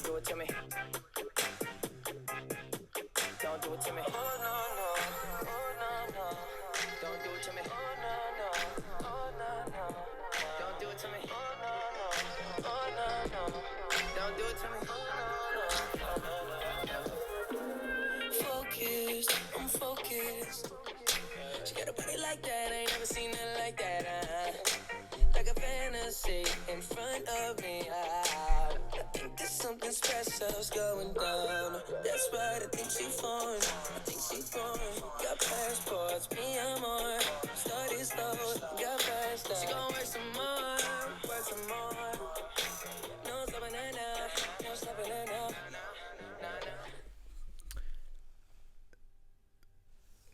do it to me. Don't do it to me. Oh no no, oh no no. Don't do it to me. Oh no no, oh no no. Don't do it to me. Oh no no, oh no no. Don't do it to me. Oh no no. Focused, I'm focused. She got a body like that, I ain't never seen it like that. Like a fantasy in front of me. I think there's something special's going down. That's right, I think she foreign. I think she foreign. Got passports, me I'm on. Started slow, got fast. She gon' work some more, work some more. No stopping her now, no stopping her now.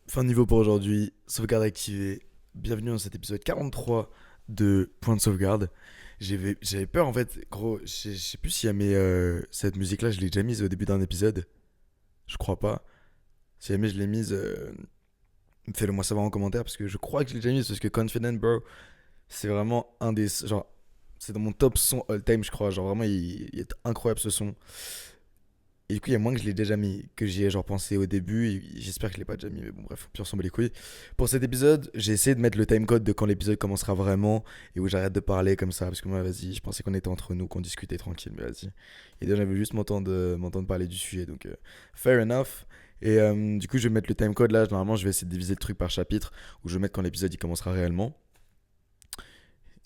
Fin de niveau pour aujourd'hui, sauvegarde activée. Bienvenue dans cet épisode 43 de Point de sauvegarde. J'avais peur en fait, gros, je sais plus si cette musique là je l'ai déjà mise au début d'un épisode. Je crois pas. Si jamais je l'ai mise, fais-le moi savoir en commentaire parce que je crois que je l'ai déjà mise parce que Confident Bro, c'est vraiment un des. Genre, c'est dans mon top son all time, je crois. Genre vraiment, il est incroyable ce son. Et du coup, il y a moins que je l'ai déjà mis, que j'y ai genre pensé au début. Et j'espère que je l'ai pas déjà mis, mais bon, bref, puis on s'en bat les couilles. Pour cet épisode, j'ai essayé de mettre le timecode de quand l'épisode commencera vraiment et où j'arrête de parler comme ça. Parce que moi, vas-y, je pensais qu'on était entre nous, qu'on discutait tranquille, mais vas-y. Et déjà, j'avais juste m'entendre parler du sujet, donc fair enough. Et du coup, je vais mettre le timecode là. Normalement, je vais essayer de diviser le truc par chapitre où je vais mettre quand l'épisode il commencera réellement.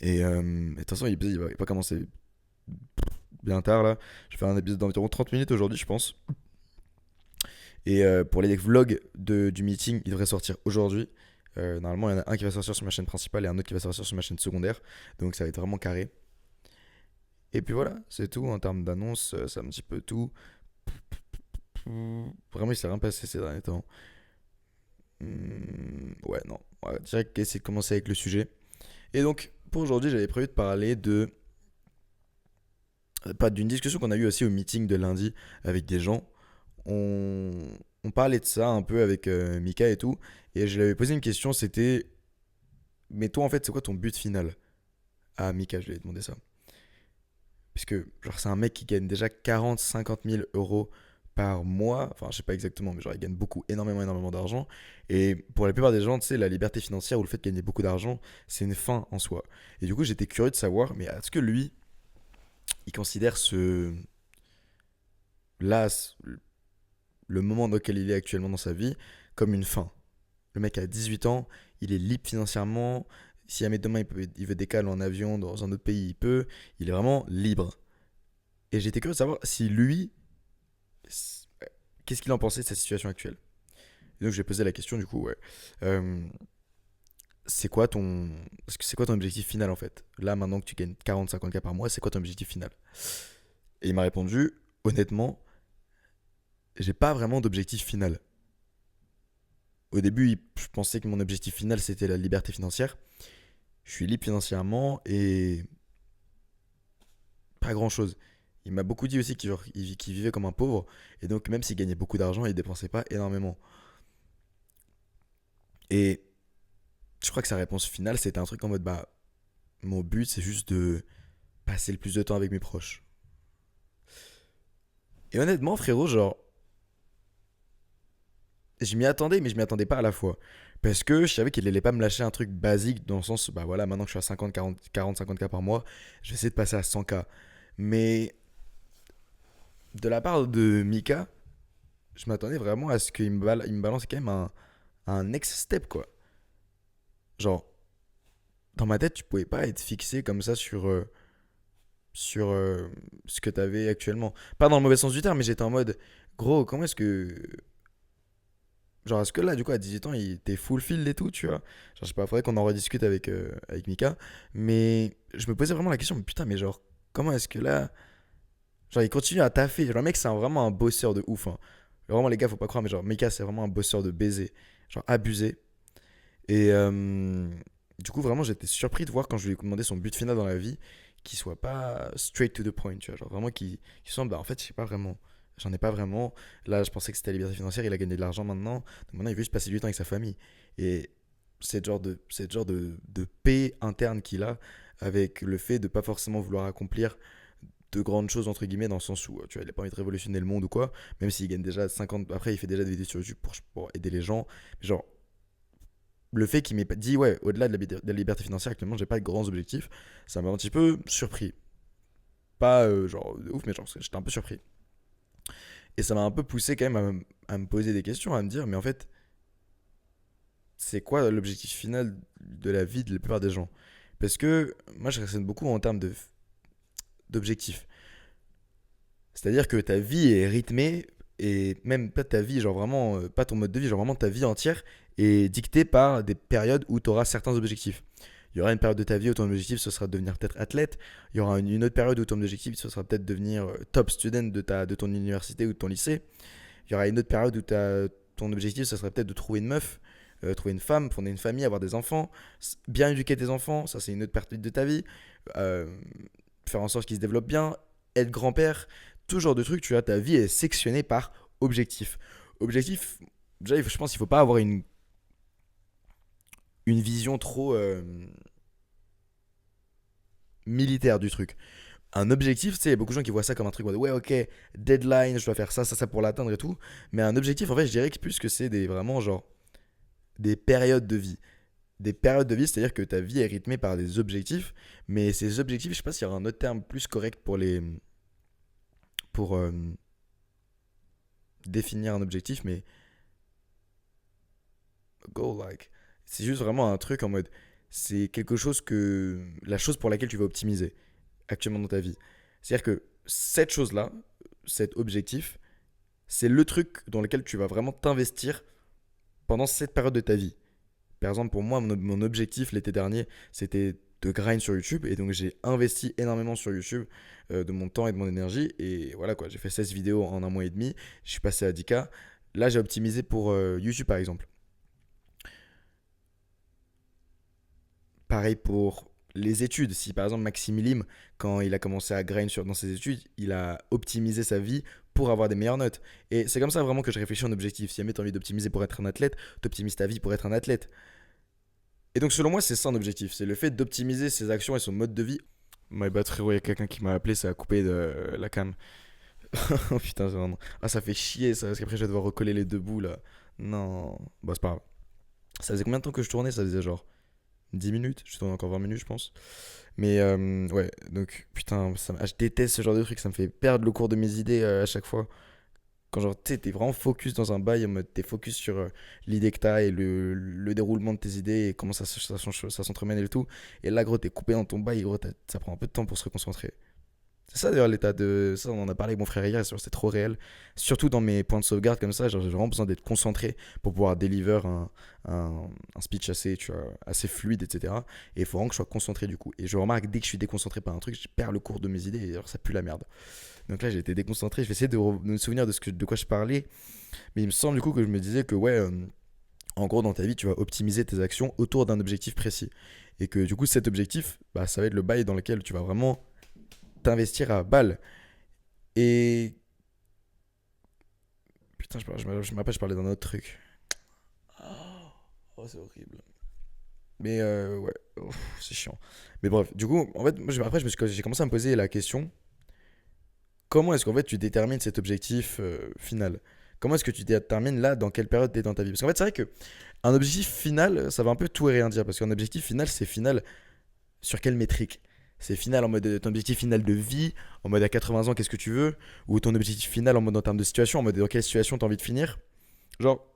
Et de toute façon, l'épisode il va pas commencer bien tard là. Je vais faire un épisode d'environ 30 minutes aujourd'hui, je pense. Et pour les vlogs du meeting, il devrait sortir aujourd'hui. Normalement, il y en a un qui va sortir sur ma chaîne principale et un autre qui va sortir sur ma chaîne secondaire. Donc ça va être vraiment carré. Et puis voilà, c'est tout en termes d'annonces. C'est un petit peu tout. Vraiment, il s'est rien passé ces derniers temps. Ouais, non. On va direct essayer de commencer avec le sujet. Et donc, pour aujourd'hui, j'avais prévu de parler de. Pas d'une discussion qu'on a eue aussi au meeting de lundi avec des gens. On parlait de ça un peu avec Mika et tout. Et je lui avais posé une question, c'était. Mais toi, en fait, c'est quoi ton but final? Ah, Mika, je lui ai demandé ça. Puisque, genre, c'est un mec qui gagne déjà 40-50 000 euros par mois. Enfin, je sais pas exactement, mais genre, il gagne beaucoup, énormément d'argent. Et pour la plupart des gens, tu sais, la liberté financière ou le fait de gagner beaucoup d'argent, c'est une fin en soi. Et du coup, j'étais curieux de savoir, mais est-ce que lui, il considère là, le moment dans lequel il est actuellement dans sa vie, comme une fin? Le mec a 18 ans, il est libre financièrement. Si jamais demain il veut décaler en avion dans un autre pays, il peut. Il est vraiment libre. Et j'étais curieux de savoir si lui, qu'est-ce qu'il en pensait de sa situation actuelle. Et donc j'ai posé la question du coup, ouais. Euh, c'est quoi ton objectif final en fait? Là maintenant que tu gagnes 40-50K par mois, c'est quoi ton objectif final? Et il m'a répondu, honnêtement, j'ai pas vraiment d'objectif final. Au début, je pensais que mon objectif final c'était la liberté financière. Je suis libre financièrement et pas grand chose. Il m'a beaucoup dit aussi qu'il vivait comme un pauvre et donc même s'il gagnait beaucoup d'argent, il dépensait pas énormément. Et je crois que sa réponse finale c'était un truc en mode bah mon but c'est juste de passer le plus de temps avec mes proches. Et honnêtement frérot, genre je m'y attendais mais je m'y attendais pas à la fois. Parce que je savais qu'il allait pas me lâcher un truc basique dans le sens bah voilà maintenant que je suis à 50 par mois, je vais essayer de passer à 100K. Mais de la part de Mika, je m'attendais vraiment à ce il me balance quand même un next step, quoi. Genre, dans ma tête, tu pouvais pas être fixé comme ça sur ce que t'avais actuellement. Pas dans le mauvais sens du terme, mais j'étais en mode, gros, comment est-ce que. Genre, est-ce que là, du coup, à 18 ans, il était fulfilled et tout, tu vois? Genre, je sais pas, faudrait qu'on en rediscute avec Mika. Mais je me posais vraiment la question, mais putain, mais genre, comment est-ce que là. Genre, il continue à taffer. Genre, le mec, c'est vraiment un bosseur de ouf, hein. Vraiment, les gars, faut pas croire, mais genre, Mika, c'est vraiment un bosseur de baiser. Genre, abusé. Et du coup, vraiment, j'étais surpris de voir quand je lui ai demandé son but final dans la vie, qu'il soit pas straight to the point, tu vois. Genre, vraiment, qu'il semble, bah, en fait, je sais pas vraiment. J'en ai pas vraiment. Là, je pensais que c'était la liberté financière, il a gagné de l'argent maintenant. Donc maintenant, il veut juste passer du temps avec sa famille. Et c'est le genre de paix interne qu'il a avec le fait de pas forcément vouloir accomplir de grandes choses entre guillemets dans le sens où tu vois il a pas envie de révolutionner le monde ou quoi, même s'il gagne déjà 50, après il fait déjà des vidéos sur YouTube pour aider les gens. Genre le fait qu'il m'ait pas dit ouais, au-delà de la liberté financière actuellement j'ai pas de grands objectifs, ça m'a un petit peu surpris. Pas genre de ouf, mais genre j'étais un peu surpris. Et ça m'a un peu poussé quand même à me poser des questions, à me dire mais en fait c'est quoi l'objectif final de la vie de la plupart des gens. Parce que moi je raisonne beaucoup en termes d'objectifs. C'est-à-dire que ta vie est rythmée, et même pas ta vie, genre vraiment, pas ton mode de vie, genre vraiment ta vie entière est dictée par des périodes où tu auras certains objectifs. Il y aura une période de ta vie où ton objectif ce sera de devenir peut-être athlète. Il y aura une autre période où ton objectif ce sera peut-être de devenir top student de ton université ou de ton lycée. Il y aura une autre période où ton objectif ce serait peut-être de trouver une meuf, trouver une femme, fonder une famille, avoir des enfants, bien éduquer tes enfants, ça c'est une autre partie de ta vie. Euh, Faire en sorte qu'ils se développent bien, être grand-père, tout genre de trucs, tu vois, ta vie est sectionnée par objectif. Objectif, déjà, je pense qu'il ne faut pas avoir une vision trop militaire du truc. Un objectif, tu sais, il y a beaucoup de gens qui voient ça comme un truc, ouais, ok, deadline, je dois faire ça, ça, ça pour l'atteindre et tout. Mais un objectif, en fait, je dirais que plus que c'est vraiment genre des périodes de vie. Des périodes de vie, c'est-à-dire que ta vie est rythmée par des objectifs, mais ces objectifs, je sais pas s'il y aura un autre terme plus correct pour définir un objectif, mais goal like. C'est juste vraiment un truc en mode, c'est quelque chose que, la chose pour laquelle tu vas optimiser actuellement dans ta vie. C'est-à-dire que cette chose-là, cet objectif, c'est le truc dans lequel tu vas vraiment t'investir pendant cette période de ta vie. Par exemple, pour moi, mon objectif l'été dernier, c'était de grind sur YouTube. Et donc, j'ai investi énormément sur YouTube de mon temps et de mon énergie. Et voilà quoi, j'ai fait 16 vidéos en un mois et demi. Je suis passé à 10K. Là, j'ai optimisé pour YouTube, par exemple. Pareil pour les études. Si par exemple Maxime Lim, quand il a commencé à grind dans ses études, il a optimisé sa vie pour avoir des meilleures notes. Et c'est comme ça vraiment que je réfléchis en objectif. Si jamais tu as envie d'optimiser pour être un athlète, tu optimises ta vie pour être un athlète. Et donc selon moi, c'est ça un objectif. C'est le fait d'optimiser ses actions et son mode de vie. My bad frérot, il y a quelqu'un qui m'a appelé, ça a coupé de la cam. Oh putain, ah, ça fait chier ça, parce qu'après je vais devoir recoller les deux bouts là. Non, bah c'est pas grave. Ça faisait combien de temps que je tournais? Ça faisait genre 10 minutes, je tourne encore 20 minutes je pense. Mais ouais, donc putain, je déteste ce genre de truc, ça me fait perdre le cours de mes idées à chaque fois. Quand genre, tu sais, t'es vraiment focus dans un bail, en mode t'es focus sur l'idée que t'as et le déroulement de tes idées et comment ça s'entremêle et tout. Et là, gros, t'es coupé dans ton bail, gros, ça prend un peu de temps pour se reconcentrer. C'est ça d'ailleurs l'état de. Ça, on en a parlé avec mon frère hier, et c'est trop réel. Surtout dans mes points de sauvegarde comme ça, genre, j'ai vraiment besoin d'être concentré pour pouvoir deliver un speech assez, tu vois, assez fluide, etc. Et il faut vraiment que je sois concentré du coup. Et je remarque dès que je suis déconcentré par un truc, je perds le cours de mes idées et alors ça pue la merde. Donc là, j'ai été déconcentré. Je vais essayer de me souvenir de quoi je parlais. Mais il me semble du coup que je me disais que, ouais, en gros, dans ta vie, tu vas optimiser tes actions autour d'un objectif précis. Et que du coup, cet objectif, bah, ça va être le bail dans lequel tu vas vraiment t'investir à balle. Et. Putain, je me rappelle, je parlais d'un autre truc. Oh, c'est horrible. Mais ouais, c'est chiant. Mais bref, du coup, en fait, après, j'ai commencé à me poser la question comment est-ce qu'en fait tu détermines cet objectif final? Comment est-ce que tu détermines là dans quelle période tu es dans ta vie? Parce qu'en fait, c'est vrai que un objectif final, ça va un peu tout et rien dire. Parce qu'un objectif final, c'est final sur quelle métrique? C'est final en mode ton objectif final de vie, en mode à 80 ans, qu'est-ce que tu veux? Ou ton objectif final en mode en termes de situation, en mode dans quelle situation tu as envie de finir? Genre,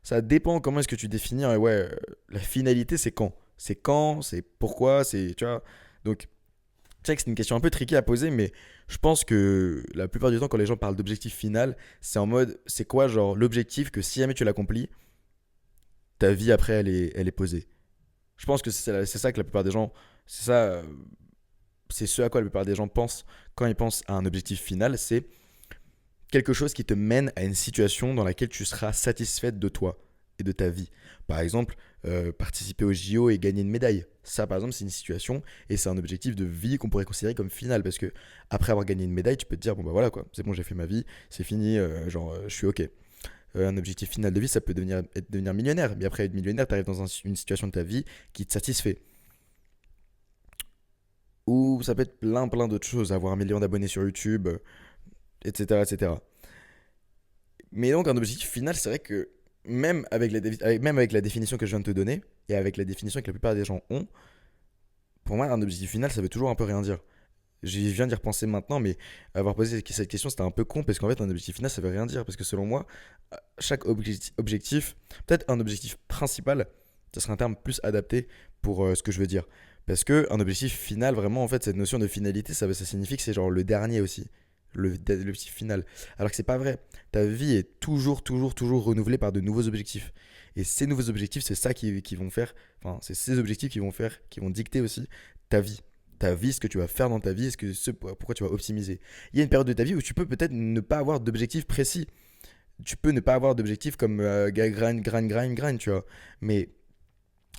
ça dépend comment est-ce que tu définis. Ouais, la finalité, c'est quand? C'est quand? C'est pourquoi? C'est, tu vois. Donc, tu sais que c'est une question un peu tricky à poser, mais je pense que la plupart du temps, quand les gens parlent d'objectif final, c'est en mode, c'est quoi, genre, l'objectif que si jamais tu l'accomplis, ta vie après, elle est posée. Je pense que c'est ça que la plupart des gens, c'est ça, c'est ce à quoi la plupart des gens pensent quand ils pensent à un objectif final, c'est quelque chose qui te mène à une situation dans laquelle tu seras satisfaite de toi et de ta vie. Par exemple, participer au JO et gagner une médaille. Ça, par exemple, c'est une situation et c'est un objectif de vie qu'on pourrait considérer comme final parce que après avoir gagné une médaille, tu peux te dire bon bah voilà quoi, c'est bon, j'ai fait ma vie, c'est fini, je suis ok. Un objectif final de vie, ça peut devenir millionnaire. Mais après être millionnaire, tu arrives dans une situation de ta vie qui te satisfait. ou ça peut être plein d'autres choses, avoir 1 million d'abonnés sur YouTube, etc., etc. Mais donc un objectif final, c'est vrai que même avec la définition que je viens de te donner, et avec la définition que la plupart des gens ont, pour moi un objectif final, ça veut toujours un peu rien dire. Je viens d'y repenser maintenant, mais avoir posé cette question, c'était un peu con, parce qu'en fait, un objectif final, ça veut rien dire. Parce que selon moi, chaque objectif, peut-être un objectif principal, ça serait un terme plus adapté pour ce que je veux dire. Parce que un objectif final, vraiment, en fait, cette notion de finalité, ça signifie que c'est genre le dernier aussi. L'objectif final. Alors que c'est pas vrai. Ta vie est toujours renouvelée par de nouveaux objectifs. Et ces nouveaux objectifs, c'est ça qui vont faire, enfin, c'est ces objectifs qui vont faire, qui vont dicter aussi ta vie. Ta vie, ce que tu vas faire dans ta vie, pourquoi tu vas optimiser. Il y a une période de ta vie où tu peux peut-être ne pas avoir d'objectif précis. Tu peux ne pas avoir d'objectif comme grind, tu vois. Mais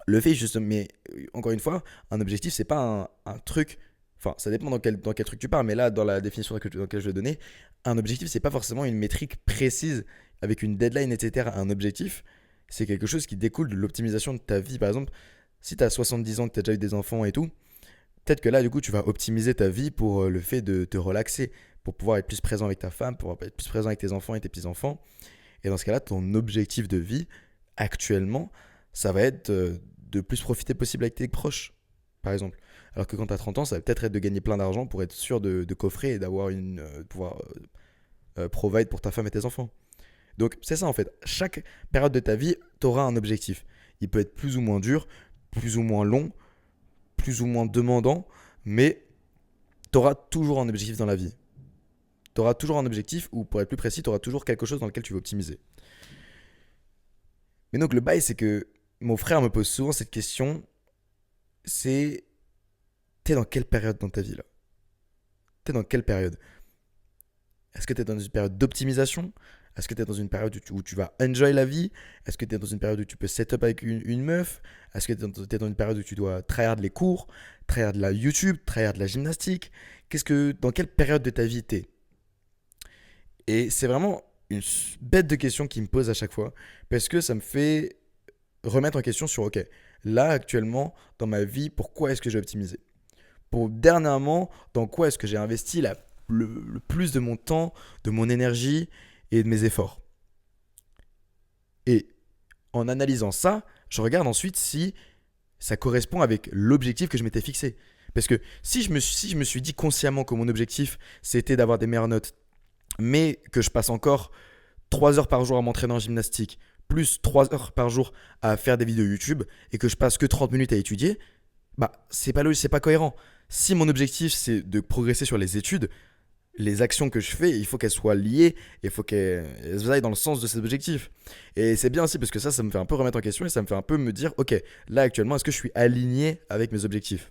le fait, justement, mais encore une fois, un objectif, c'est pas un truc. Enfin, ça dépend dans quel truc tu parles, mais là, dans la définition dans laquelle je vais donner, un objectif, c'est pas forcément une métrique précise avec une deadline, etc. Un objectif, c'est quelque chose qui découle de l'optimisation de ta vie. Par exemple, si tu as 70 ans, que tu as déjà eu des enfants et tout, peut-être que là, du coup, tu vas optimiser ta vie pour le fait de te relaxer, pour pouvoir être plus présent avec ta femme, pour être plus présent avec tes enfants et tes petits-enfants. Et dans ce cas-là, ton objectif de vie, actuellement, ça va être de plus profiter possible avec tes proches, par exemple. Alors que quand tu as 30 ans, ça va peut-être être de gagner plein d'argent pour être sûr de coffrer et de pouvoir provide pour ta femme et tes enfants. Donc c'est ça en fait. Chaque période de ta vie, tu auras un objectif. Il peut être plus ou moins dur, plus ou moins long, plus ou moins demandant, mais tu auras toujours un objectif dans la vie. Tu auras toujours un objectif, ou pour être plus précis, tu auras toujours quelque chose dans lequel tu veux optimiser. Mais donc le bail, c'est que mon frère me pose souvent cette question, c'est t'es dans quelle période dans ta vie là? T'es dans quelle période? Est-ce que t'es dans une période d'optimisation? Est-ce que t'es dans une période où tu vas enjoy la vie? Est-ce que t'es dans une période où tu peux set up avec une meuf? Est-ce que t'es dans une période où tu dois tryhard les cours, tryhard de la YouTube, tryhard de la gymnastique? Dans quelle période de ta vie t'es? Et c'est vraiment une bête de question qui me pose à chaque fois, parce que ça me fait remettre en question sur, ok, là actuellement, dans ma vie, pourquoi est-ce que j'ai optimisé? Pour dernièrement, dans quoi est-ce que j'ai investi le plus de mon temps, de mon énergie et de mes efforts? Et en analysant ça, je regarde ensuite si ça correspond avec l'objectif que je m'étais fixé. Parce que si je me suis dit consciemment que mon objectif, c'était d'avoir des meilleures notes, mais que je passe encore 3 heures par jour à m'entraîner en gymnastique, plus 3 heures par jour à faire des vidéos YouTube, et que je passe que 30 minutes à étudier, bah c'est pas logique, c'est pas cohérent. Si mon objectif c'est de progresser sur les études, les actions que je fais, il faut qu'elles soient liées, il faut qu'elles aillent dans le sens de cet objectif. Et c'est bien aussi parce que ça me fait un peu remettre en question et ça me fait un peu me dire, ok, là actuellement, est-ce que je suis aligné avec mes objectifs?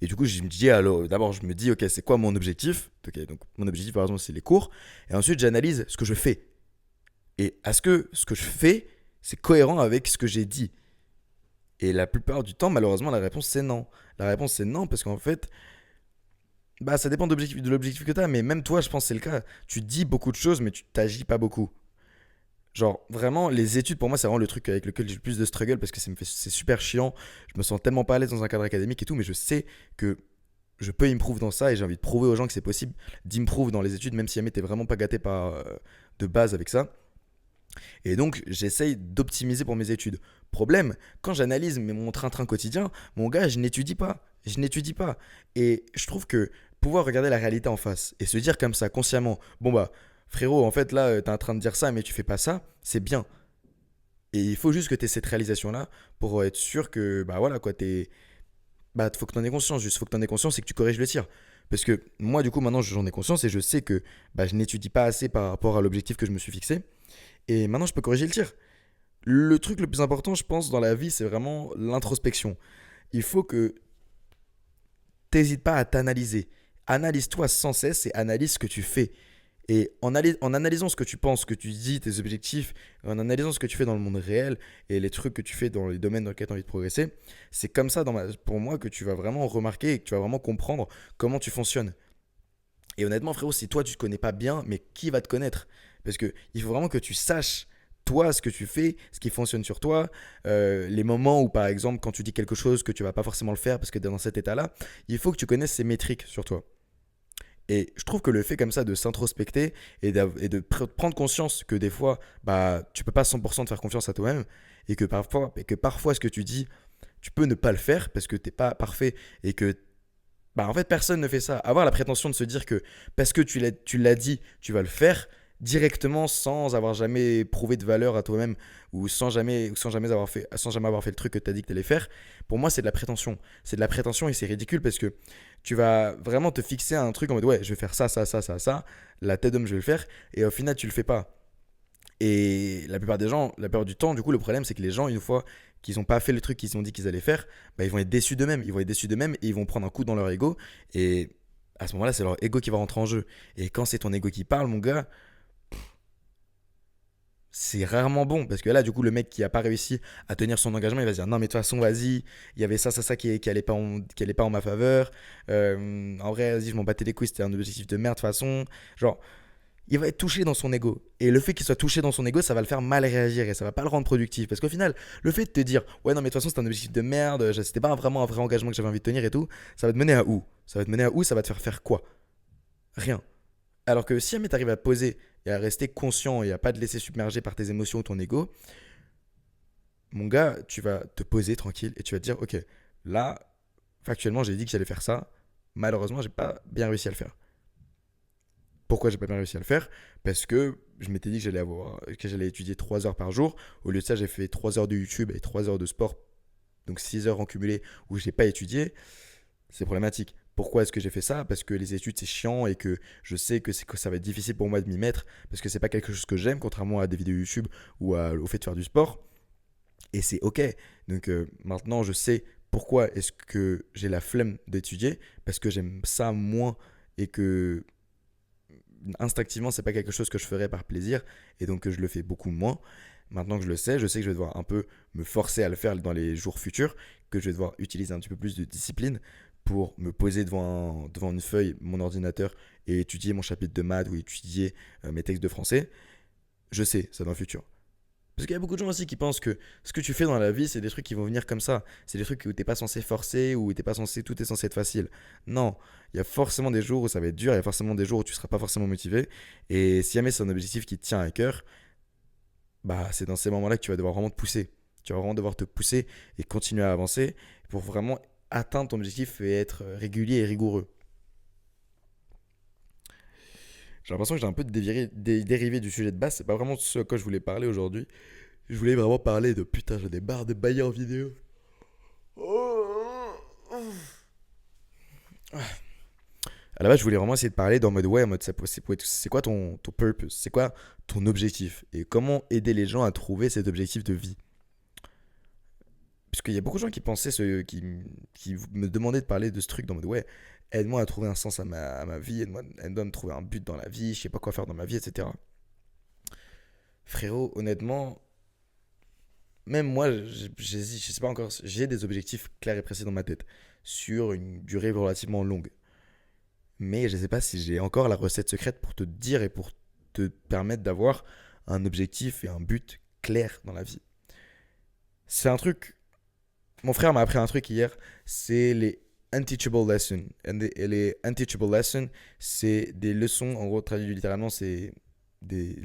Et du coup, je me dis, alors, d'abord, je me dis, ok, c'est quoi mon objectif? Ok, donc mon objectif, par exemple, c'est les cours. Et ensuite, j'analyse ce que je fais. Et est-ce que ce que je fais, c'est cohérent avec ce que j'ai dit? Et la plupart du temps, malheureusement, la réponse, c'est non. La réponse, c'est non, parce qu'en fait, bah, ça dépend de l'objectif que tu as. Mais même toi, je pense que c'est le cas. Tu dis beaucoup de choses, mais tu t'agis pas beaucoup. Genre, vraiment, les études, pour moi, c'est vraiment le truc avec lequel j'ai le plus de struggle parce que c'est super chiant. Je me sens tellement pas à l'aise dans un cadre académique et tout, mais je sais que je peux improve dans ça et j'ai envie de prouver aux gens que c'est possible d'improve dans les études, même si jamais t'es vraiment pas gâté de base avec ça. Et donc, j'essaye d'optimiser pour mes études. Problème, quand j'analyse mon train-train quotidien, mon gars, je n'étudie pas. Je n'étudie pas. Et je trouve que pouvoir regarder la réalité en face et se dire comme ça, consciemment, bon bah, frérot, en fait, là, t'es en train de dire ça, mais tu fais pas ça, c'est bien. Et il faut juste que tu aies cette réalisation-là pour être sûr que, bah voilà, quoi, bah, faut que t'en aies conscience, juste faut que t'en aies conscience et que tu corriges le tir. Parce que moi, du coup, maintenant, j'en ai conscience et je sais que bah, je n'étudie pas assez par rapport à l'objectif que je me suis fixé. Et maintenant, je peux corriger le tir. Le truc le plus important, je pense, dans la vie, c'est vraiment l'introspection. Il faut que t'hésites pas à t'analyser. Analyse-toi sans cesse et analyse ce que tu fais. Et en analysant ce que tu penses, ce que tu dis, tes objectifs, en analysant ce que tu fais dans le monde réel et les trucs que tu fais dans les domaines dans lesquels tu as envie de progresser, c'est comme ça, pour moi, que tu vas vraiment remarquer et que tu vas vraiment comprendre comment tu fonctionnes. Et honnêtement, frérot, si toi tu te connais pas bien, mais qui va te connaître? Parce que il faut vraiment que tu saches toi, ce que tu fais, ce qui fonctionne sur toi, les moments où, par exemple, quand tu dis quelque chose que tu vas pas forcément le faire parce que tu es dans cet état-là, il faut que tu connaisses ces métriques sur toi. Et je trouve que le fait comme ça de s'introspecter et de prendre conscience que des fois, bah, tu peux pas 100% te faire confiance à toi-même et que parfois ce que tu dis, tu peux ne pas le faire parce que t'es pas parfait et que bah, en fait, personne ne fait ça. Avoir la prétention de se dire que parce que tu l'as dit, tu vas le faire directement sans avoir jamais prouvé de valeur à toi-même ou sans jamais avoir fait le truc que tu as dit que tu allais faire, pour moi, c'est de la prétention. C'est de la prétention et c'est ridicule parce que tu vas vraiment te fixer à un truc en mode ouais, je vais faire ça, ça, ça, ça, ça, la tête d'homme, je vais le faire et au final, tu le fais pas. Et la plupart des gens, la plupart du temps, du coup, le problème, c'est que les gens, une fois qu'ils n'ont pas fait le truc qu'ils ont dit qu'ils allaient faire, bah, ils vont être déçus d'eux-mêmes. Ils vont être déçus d'eux-mêmes et ils vont prendre un coup dans leur ego. Et à ce moment-là, c'est leur ego qui va rentrer en jeu. Et quand c'est ton ego qui parle, mon gars, c'est rarement bon. Parce que là, du coup, le mec qui n'a pas réussi à tenir son engagement, il va se dire non, mais de toute façon, vas-y, il y avait ça, ça, ça qui allait pas en ma faveur. En vrai, vas-y, je m'en battais les couilles, c'était un objectif de merde de toute façon. Genre, il va être touché dans son ego. Et le fait qu'il soit touché dans son ego, ça va le faire mal réagir et ça va pas le rendre productif. Parce qu'au final, le fait de te dire, ouais, non, mais de toute façon, c'était un objectif de merde, c'était pas vraiment un vrai engagement que j'avais envie de tenir et tout, ça va te mener à où? Ça va te mener à où? Ça va te faire faire quoi? Rien. Alors que si jamais t'arrives à te poser et à rester conscient et à pas te laisser submerger par tes émotions ou ton ego, mon gars, tu vas te poser tranquille et tu vas te dire, ok, là, factuellement, j'ai dit que j'allais faire ça. Malheureusement, j'ai pas bien réussi à le faire. Pourquoi j'ai pas bien réussi à le faire? Parce que je m'étais dit que j'allais étudier 3 heures par jour. Au lieu de ça, j'ai fait 3 heures de YouTube et 3 heures de sport, donc 6 heures en cumulé où je n'ai pas étudié. C'est problématique. Pourquoi est-ce que j'ai fait ça? Parce que les études c'est chiant et que je sais que ça va être difficile pour moi de m'y mettre parce que c'est pas quelque chose que j'aime, contrairement à des vidéos YouTube ou au fait de faire du sport. Et c'est ok. Donc maintenant je sais pourquoi est-ce que j'ai la flemme d'étudier parce que j'aime ça moins et que instinctivement, c'est pas quelque chose que je ferais par plaisir et donc que je le fais beaucoup moins. Maintenant que je sais que je vais devoir un peu me forcer à le faire dans les jours futurs, que je vais devoir utiliser un petit peu plus de discipline pour me poser devant une feuille, mon ordinateur et étudier mon chapitre de maths ou étudier mes textes de français. Je sais, ça dans le futur. Parce qu'il y a beaucoup de gens aussi qui pensent que ce que tu fais dans la vie, c'est des trucs qui vont venir comme ça. C'est des trucs où t'es pas censé forcer, où t'es pas censé, tout est censé être facile. Non, il y a forcément des jours où ça va être dur, il y a forcément des jours où tu seras pas forcément motivé. Et si jamais c'est un objectif qui te tient à cœur, bah c'est dans ces moments-là que tu vas devoir vraiment te pousser. Tu vas vraiment devoir te pousser et continuer à avancer pour vraiment atteindre ton objectif et être régulier et rigoureux. J'ai l'impression que j'ai un peu dérivé du sujet de base, c'est pas vraiment ce à quoi je voulais parler aujourd'hui. Je voulais vraiment parler de putain, j'ai des barres de bailler en vidéo. À la base, je voulais vraiment essayer de parler dans le mode ouais, en mode c'est quoi ton purpose, c'est quoi ton objectif et comment aider les gens à trouver cet objectif de vie. Parce qu'il y a beaucoup de gens qui pensaient, qui me demandaient de parler de ce truc dans le mode ouais, aide-moi à trouver un sens à ma vie, aide-moi à me trouver un but dans la vie, je sais pas quoi faire dans ma vie, etc. Frérot, honnêtement, même moi, j'hésite, je sais pas encore, j'ai des objectifs clairs et précis dans ma tête sur une durée relativement longue. Mais je ne sais pas si j'ai encore la recette secrète pour te dire et pour te permettre d'avoir un objectif et un but clair dans la vie. C'est un truc. Mon frère m'a appris un truc hier, c'est les unteachable lessons. Et les unteachable lessons, c'est des leçons, en gros, traduit littéralement, c'est des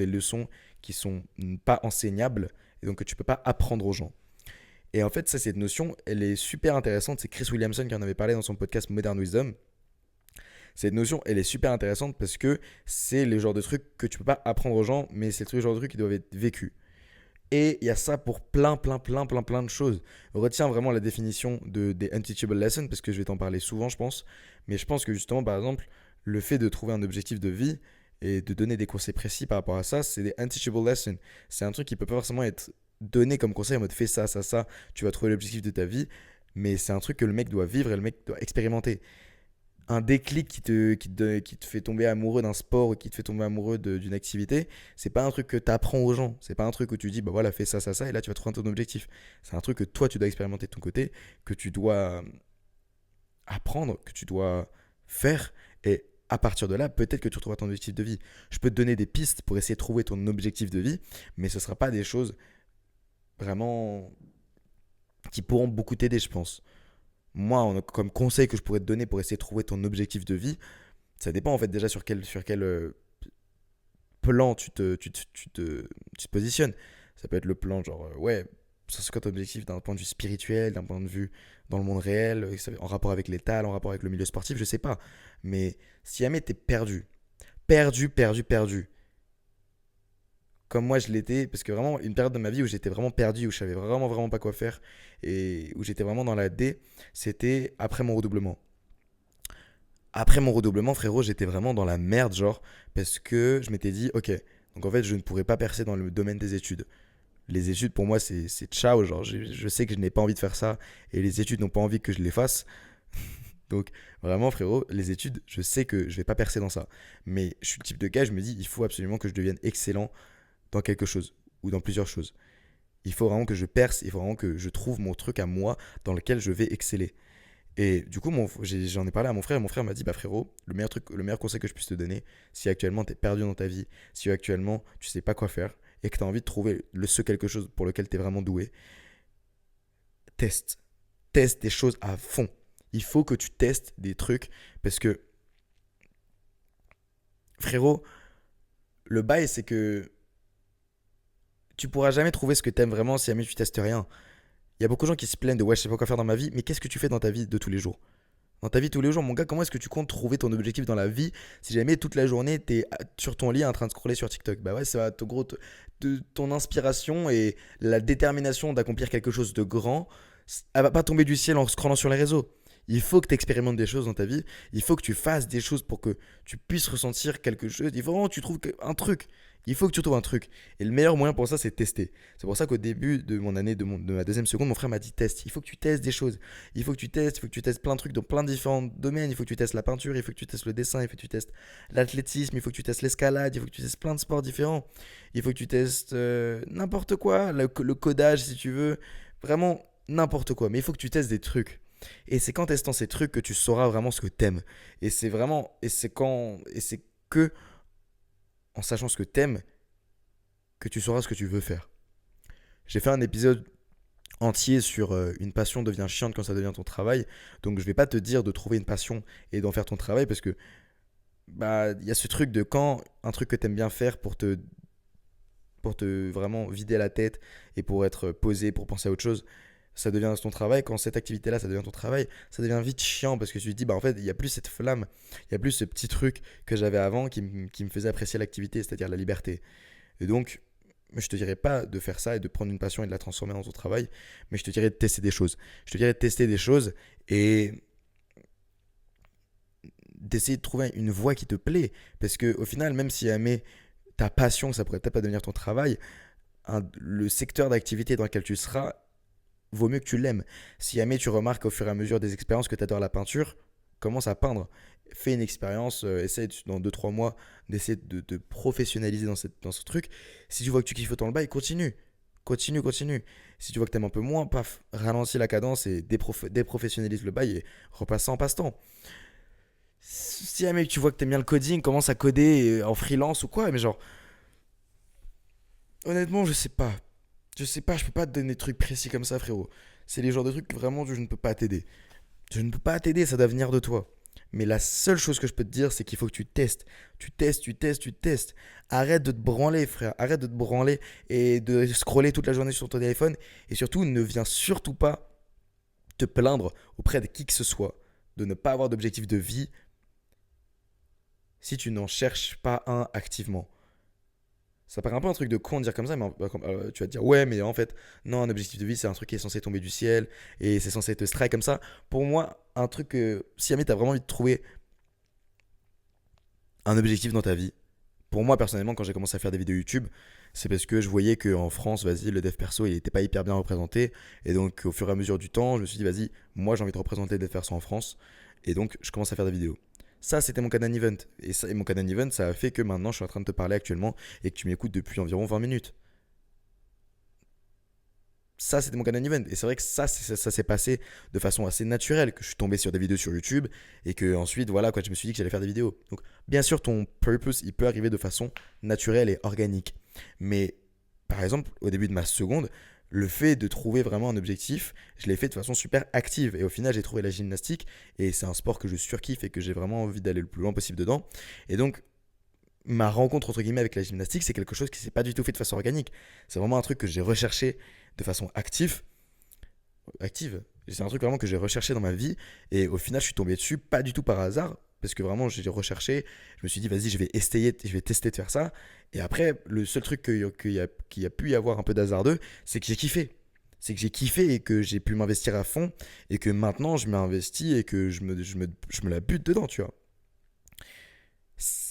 leçons qui sont pas enseignables et donc que tu peux pas apprendre aux gens. Et en fait, ça, cette notion, elle est super intéressante. C'est Chris Williamson qui en avait parlé dans son podcast Modern Wisdom. Cette notion, elle est super intéressante parce que c'est le genre de truc que tu peux pas apprendre aux gens, mais c'est le genre de truc qui doivent être vécu. Et il y a ça pour plein, plein, plein, plein, plein de choses. Retiens vraiment la définition des unteachable lessons parce que je vais t'en parler souvent, je pense. Mais je pense que justement, par exemple, le fait de trouver un objectif de vie et de donner des conseils précis par rapport à ça, c'est des unteachable lessons. C'est un truc qui peut pas forcément être donné comme conseil en mode fais ça, ça, ça, tu vas trouver l'objectif de ta vie. Mais c'est un truc que le mec doit vivre et le mec doit expérimenter un déclic qui te fait tomber amoureux d'un sport ou qui te fait tomber amoureux d'une activité, c'est pas un truc que tu apprends aux gens. C'est pas un truc où tu dis, bah voilà, fais ça, ça, ça, et là tu vas trouver ton objectif. C'est un truc que toi tu dois expérimenter de ton côté, que tu dois apprendre, que tu dois faire. Et à partir de là, peut-être que tu retrouveras ton objectif de vie. Je peux te donner des pistes pour essayer de trouver ton objectif de vie, mais ce ne sera pas des choses vraiment qui pourront beaucoup t'aider, je pense. Moi, comme conseil que je pourrais te donner pour essayer de trouver ton objectif de vie, ça dépend en fait déjà sur quel plan tu te positionnes. Ça peut être le plan genre, ouais, ça c'est quoi ton objectif d'un point de vue spirituel, d'un point de vue dans le monde réel, en rapport avec l'étal, en rapport avec le milieu sportif, je sais pas. Mais si jamais t'es perdu, perdu, perdu, perdu, comme moi je l'étais, parce que vraiment une période de ma vie où j'étais vraiment perdu, où je savais vraiment vraiment pas quoi faire et où j'étais vraiment dans la D, c'était après mon redoublement. Après mon redoublement, frérot, j'étais vraiment dans la merde, genre, parce que je m'étais dit, ok, donc en fait, je ne pourrais pas percer dans le domaine des études. Les études, pour moi, c'est ciao, genre, je sais que je n'ai pas envie de faire ça, et les études n'ont pas envie que je les fasse. Donc, vraiment, frérot, les études, je sais que je vais pas percer dans ça. Mais je suis le type de gars, je me dis, il faut absolument que je devienne excellent dans quelque chose, ou dans plusieurs choses. Il faut vraiment que je perce, il faut vraiment que je trouve mon truc à moi dans lequel je vais exceller. Et du coup, j'en ai parlé à mon frère et mon frère m'a dit, bah frérot, le meilleur conseil que je puisse te donner, si actuellement tu es perdu dans ta vie, si actuellement tu sais pas quoi faire et que tu as envie de trouver ce quelque chose pour lequel tu es vraiment doué, teste. Teste des choses à fond. Il faut que tu testes des trucs parce que, frérot, le bail, c'est que tu pourras jamais trouver ce que tu aimes vraiment si jamais tu testes rien. Il y a beaucoup de gens qui se plaignent de ouais, je sais pas quoi faire dans ma vie, mais qu'est-ce que tu fais dans ta vie de tous les jours? Dans ta vie tous les jours, mon gars, comment est-ce que tu comptes trouver ton objectif dans la vie si jamais toute la journée t'es sur ton lit en train de scroller sur TikTok? Bah ouais, ça va, ton inspiration et la détermination d'accomplir quelque chose de grand, elle va pas tomber du ciel en scrollant sur les réseaux. Il faut que tu expérimentes des choses dans ta vie, il faut que tu fasses des choses pour que tu puisses ressentir quelque chose, il faut vraiment que tu trouves un truc. Il faut que tu trouves un truc. Et le meilleur moyen pour ça, c'est de tester. C'est pour ça qu'au début de mon année, de ma deuxième seconde, mon frère m'a dit teste. Il faut que tu testes des choses. Il faut que tu testes plein de trucs dans plein de différents domaines. Il faut que tu testes la peinture, il faut que tu testes le dessin, il faut que tu testes l'athlétisme, il faut que tu testes l'escalade, il faut que tu testes plein de sports différents. Il faut que tu testes n'importe quoi, le codage si tu veux. Vraiment n'importe quoi. Mais il faut que tu testes des trucs. Et c'est qu'en testant ces trucs que tu sauras vraiment ce que t'aimes. Et c'est vraiment. Et c'est que en sachant ce que t'aimes que tu sauras ce que tu veux faire. J'ai fait un épisode entier sur une passion devient chiante quand ça devient ton travail. Donc je vais pas te dire de trouver une passion et d'en faire ton travail parce que bah il y a ce truc de quand un truc que t'aimes bien faire pour te vraiment vider la tête et pour être posé, pour penser à autre chose, ça devient ton travail. Quand cette activité-là, ça devient ton travail, ça devient vite chiant parce que tu te dis, bah en fait, il n'y a plus cette flamme, il n'y a plus ce petit truc que j'avais avant qui me faisait apprécier l'activité, c'est-à-dire la liberté. Et donc, je te dirais pas de faire ça et de prendre une passion et de la transformer dans ton travail, mais je te dirais de tester des choses. Je te dirais de tester des choses et d'essayer de trouver une voie qui te plaît. Parce que au final, même si jamais ta passion, ça pourrait peut-être pas devenir ton travail, le secteur d'activité dans lequel tu seras, vaut mieux que tu l'aimes. Si jamais tu remarques au fur et à mesure des expériences que tu adores la peinture, commence à peindre. Fais une expérience, essaye dans 2 3 mois d'essayer de te professionnaliser dans ce truc. Si tu vois que tu kiffes autant le bail, continue. Continue, continue. Si tu vois que t'aimes un peu moins, paf, ralentis la cadence et déprofessionnalise le bail et repasse ça en passe-temps. Si jamais tu vois que t'aimes bien le coding, commence à coder en freelance ou quoi, mais genre, honnêtement, je sais pas. Je sais pas, je peux pas te donner des trucs précis comme ça, frérot. C'est les genres de trucs que vraiment je ne peux pas t'aider. Je ne peux pas t'aider, ça doit venir de toi. Mais la seule chose que je peux te dire, c'est qu'il faut que tu testes. Tu testes, tu testes, tu testes. Arrête de te branler, frère. Arrête de te branler et de scroller toute la journée sur ton téléphone. Et surtout, ne viens surtout pas te plaindre auprès de qui que ce soit de ne pas avoir d'objectif de vie si tu n'en cherches pas un activement. Ça paraît un peu un truc de con de dire comme ça, mais tu vas te dire ouais, mais en fait, non, un objectif de vie, c'est un truc qui est censé tomber du ciel et c'est censé te strike comme ça. Pour moi, un truc que si jamais tu as vraiment envie de trouver un objectif dans ta vie, pour moi personnellement, quand j'ai commencé à faire des vidéos YouTube, c'est parce que je voyais qu'en France, vas-y, le dev perso, il était pas hyper bien représenté. Et donc, au fur et à mesure du temps, je me suis dit, vas-y, moi j'ai envie de représenter le dev perso en France. Et donc, je commence à faire des vidéos. Ça, c'était mon Canon Event. Et mon Canon Event, ça a fait que maintenant, je suis en train de te parler actuellement et que tu m'écoutes depuis environ 20 minutes. ça, c'était mon canon event. Et c'est vrai que ça s'est passé de façon assez naturelle, que je suis tombé sur des vidéos sur YouTube et que ensuite, voilà, quoi, je me suis dit que j'allais faire des vidéos. Donc, bien sûr, ton purpose, il peut arriver de façon naturelle et organique. Mais, par exemple, au début de ma seconde, le fait de trouver vraiment un objectif, je l'ai fait de façon super active. Et au final, j'ai trouvé la gymnastique et c'est un sport que je surkiffe et que j'ai vraiment envie d'aller le plus loin possible dedans. Et donc, ma rencontre entre guillemets avec la gymnastique, c'est quelque chose qui s'est pas du tout fait de façon organique. C'est vraiment un truc que j'ai recherché de façon active. C'est un truc vraiment que j'ai recherché dans ma vie et au final, je suis tombé dessus pas du tout par hasard parce que vraiment j'ai recherché. Je me suis dit vas-y, je vais tester de faire ça. Et après, le seul truc qu'il y a pu y avoir un peu d'hasardeux, c'est que j'ai kiffé. C'est que j'ai kiffé et que j'ai pu m'investir à fond et que maintenant je m'investis et que je me la bute dedans, tu vois.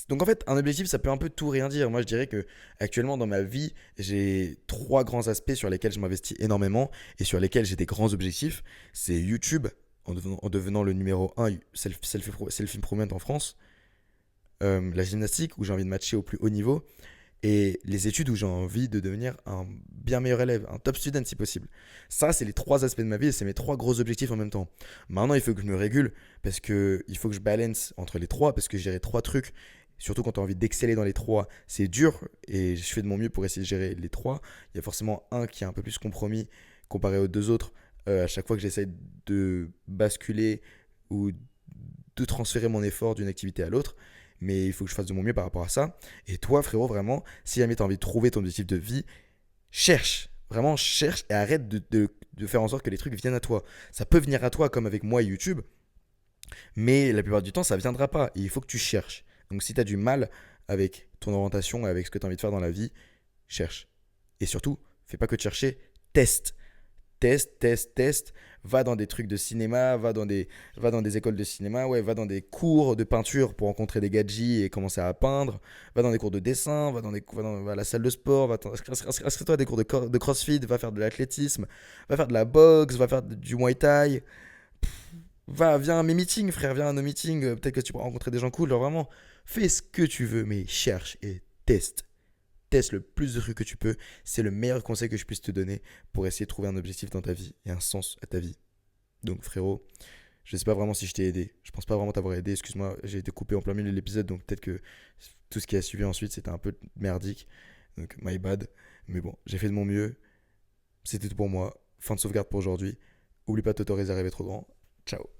Donc en fait, un objectif, ça peut un peu tout rien dire. Moi, je dirais que actuellement dans ma vie, j'ai trois grands aspects sur lesquels je m'investis énormément et sur lesquels j'ai des grands objectifs. C'est YouTube, en devenant le numéro un self-improvement en France. La gymnastique, où j'ai envie de matcher au plus haut niveau. Et les études, où j'ai envie de devenir un bien meilleur élève, un top student si possible. Ça, c'est les trois aspects de ma vie et c'est mes trois gros objectifs en même temps. Maintenant, il faut que je me régule parce que il faut que je balance entre les trois parce que gérer trois trucs, surtout quand tu as envie d'exceller dans les trois, c'est dur et je fais de mon mieux pour essayer de gérer les trois. Il y a forcément un qui est un peu plus compromis comparé aux deux autres à chaque fois que j'essaie de basculer ou de transférer mon effort d'une activité à l'autre. Mais il faut que je fasse de mon mieux par rapport à ça. Et toi, frérot, vraiment, si jamais tu as envie de trouver ton objectif de vie, cherche. Vraiment, cherche et arrête de faire en sorte que les trucs viennent à toi. Ça peut venir à toi comme avec moi et YouTube, mais la plupart du temps, ça ne viendra pas. Et il faut que tu cherches. Donc si tu as du mal avec ton orientation, avec ce que tu as envie de faire dans la vie, cherche. Et surtout, fais pas que de chercher, teste. Teste, va dans des trucs de cinéma, va dans des écoles de cinéma, ouais, va dans des cours de peinture pour rencontrer des gadgets et commencer à peindre, va dans des cours de dessin, va à la salle de sport, inscris-toi à des cours de crossfit, va faire de l'athlétisme, va faire de la boxe, va faire du muay thai, viens à mes meetings, frère, viens à nos meetings, peut-être que tu pourras rencontrer des gens cool, genre vraiment, fais ce que tu veux, mais cherche et teste. Teste le plus de trucs que tu peux. C'est le meilleur conseil que je puisse te donner pour essayer de trouver un objectif dans ta vie et un sens à ta vie. Donc frérot, je sais pas vraiment si je t'ai aidé. Je pense pas vraiment t'avoir aidé. Excuse-moi, j'ai été coupé en plein milieu de l'épisode, donc peut-être que tout ce qui a suivi ensuite c'était un peu merdique. Donc my bad. Mais bon, j'ai fait de mon mieux. C'était tout pour moi. Fin de sauvegarde pour aujourd'hui. Oublie pas de t'autoriser à rêver trop grand. Ciao.